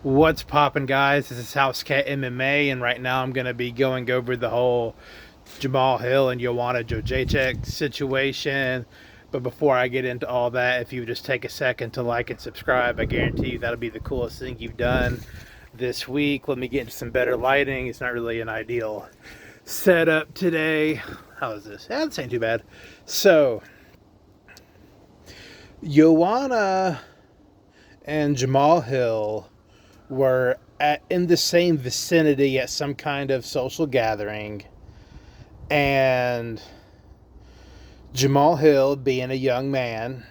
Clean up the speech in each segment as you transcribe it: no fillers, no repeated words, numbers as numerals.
What's poppin', guys? This is House Cat MMA, and right now I'm going to be going over the whole Jamahal and Joanna Jedrzejczyk situation. But before I get into all that, if you would just take a second to like and subscribe, I guarantee you that'll be the coolest thing you've done this week. Let me get into some better lighting. It's not really an ideal setup today. How is this? Yeah, this ain't too bad. So, Joanna and Jamahal were in the same vicinity at some kind of social gathering, and Jamahal, being a young man,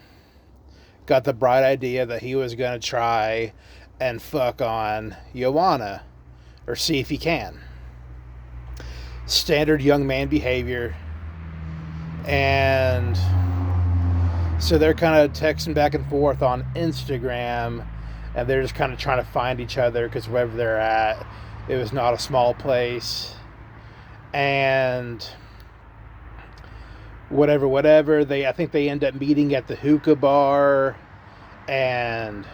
got the bright idea that he was going to try and fuck on Joanna, or see if he can. Standard young man behavior. And so they're kind of texting back and forth on Instagram, and they're just kind of trying to find each other because wherever they're at, it was not a small place. And whatever, I think they end up meeting at the hookah bar, and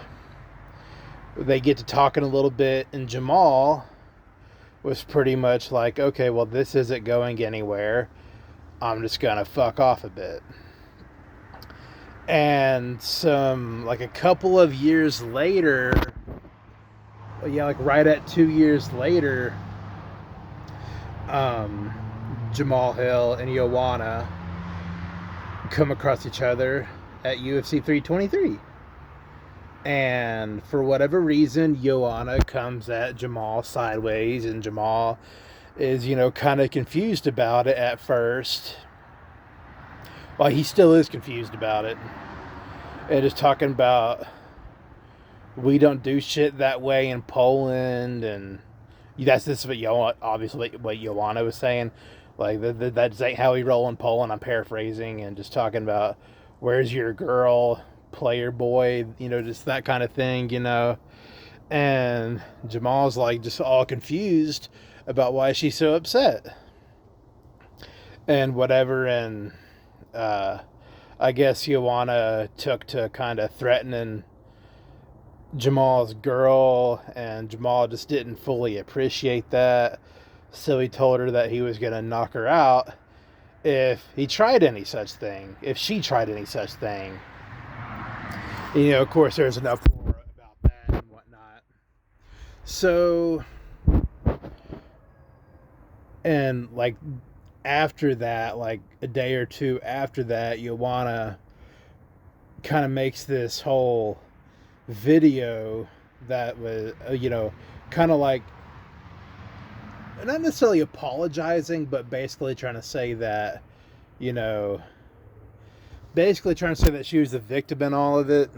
they get to talking a little bit, and Jamal was pretty much like, okay, well, this isn't going anywhere. I'm just gonna fuck off a bit. And a couple of years later, right at 2 years later, Jamahal and Joanna come across each other at UFC 323. And for whatever reason, Joanna comes at Jamal sideways, and Jamal is, kind of confused about it at first. Well, he still is confused about it. And is talking about, we don't do shit that way in Poland, and this is what Joanna was saying. Like, that ain't how we roll in Poland. I'm paraphrasing, and just talking about, where's your girl, player boy, just that kind of thing, And Jamal's like just all confused about why she's so upset and whatever. And I guess Joanna took to kind of threatening Jamal's girl, and Jamal just didn't fully appreciate that. So he told her that he was going to knock her out if she tried any such thing. Of course, there's an uproar about that and whatnot. So, and after that, a day or two after that, Joanna kind of makes this whole video that was, kind of not necessarily apologizing, but basically trying to say that, she was the victim in all of it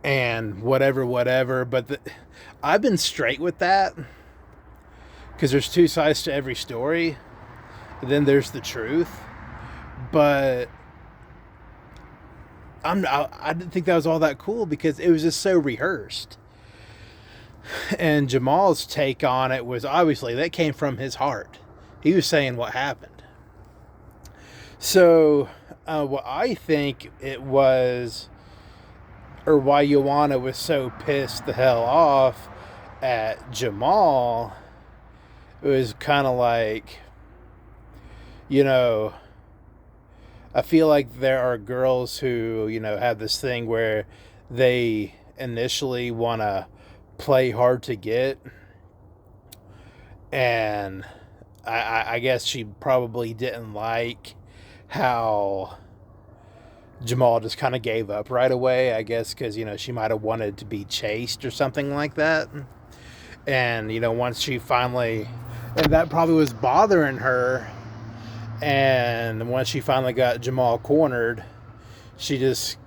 and whatever. But I've been straight with that, because there's two sides to every story. And then there's the truth. But I didn't think that was all that cool, because it was just so rehearsed. And Jamal's take on it was, obviously, that came from his heart. He was saying what happened. So, what I think it was, or why Joanna was so pissed the hell off at Jamal, it was kind of like, I feel like there are girls who, have this thing where they initially want to play hard to get. And I guess she probably didn't like how Jamal just kind of gave up right away, I guess, because, she might have wanted to be chased or something like that. And, once she finally, and that probably was bothering her. And once she finally got Jamal cornered, she just,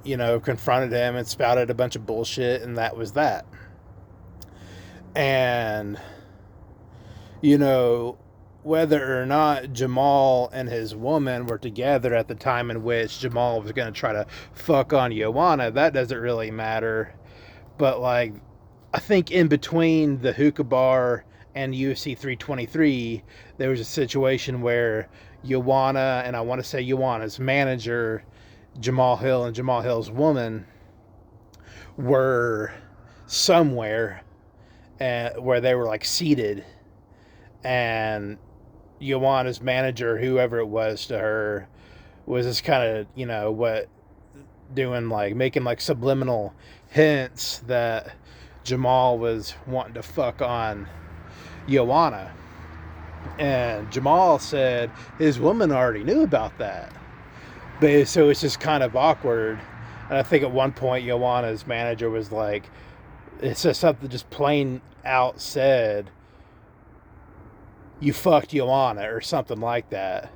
confronted him and spouted a bunch of bullshit, and that was that. And, whether or not Jamal and his woman were together at the time in which Jamal was going to try to fuck on Joanna, that doesn't really matter. But, I think in between the hookah bar and UFC 323, there was a situation where Joanna, and I want to say Joanna's manager, Jamahal, and Jamahal's woman were somewhere, and where they were like seated, and Joanna's manager, whoever it was to her, was just kind of, doing like making like subliminal hints that Jamal was wanting to fuck on Joanna. And Jamal said his woman already knew about that. But so it's just kind of awkward. And I think at one point Joanna's manager was like, it says something just plain out said, "You fucked Joanna," or something like that.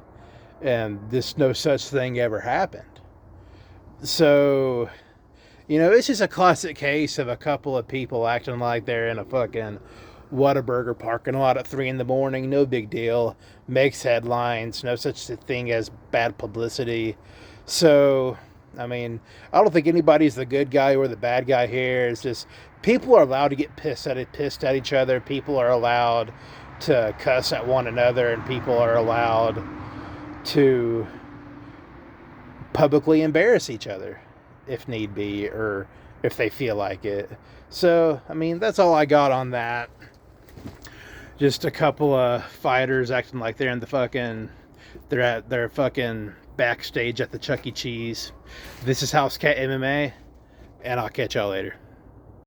And this no such thing ever happened. So, it's just a classic case of a couple of people acting like they're in a fucking Whataburger parking lot at 3 in the morning. No big deal. Makes headlines. No such thing as bad publicity. So, I don't think anybody's the good guy or the bad guy here. It's just people are allowed to get pissed at each other. People are allowed to cuss at one another, and people are allowed to publicly embarrass each other if need be, or if they feel like it. So, that's all I got on that. Just a couple of fighters acting like they're at their fucking backstage at the Chuck E. Cheese. This is House Cat MMA, and I'll catch y'all later.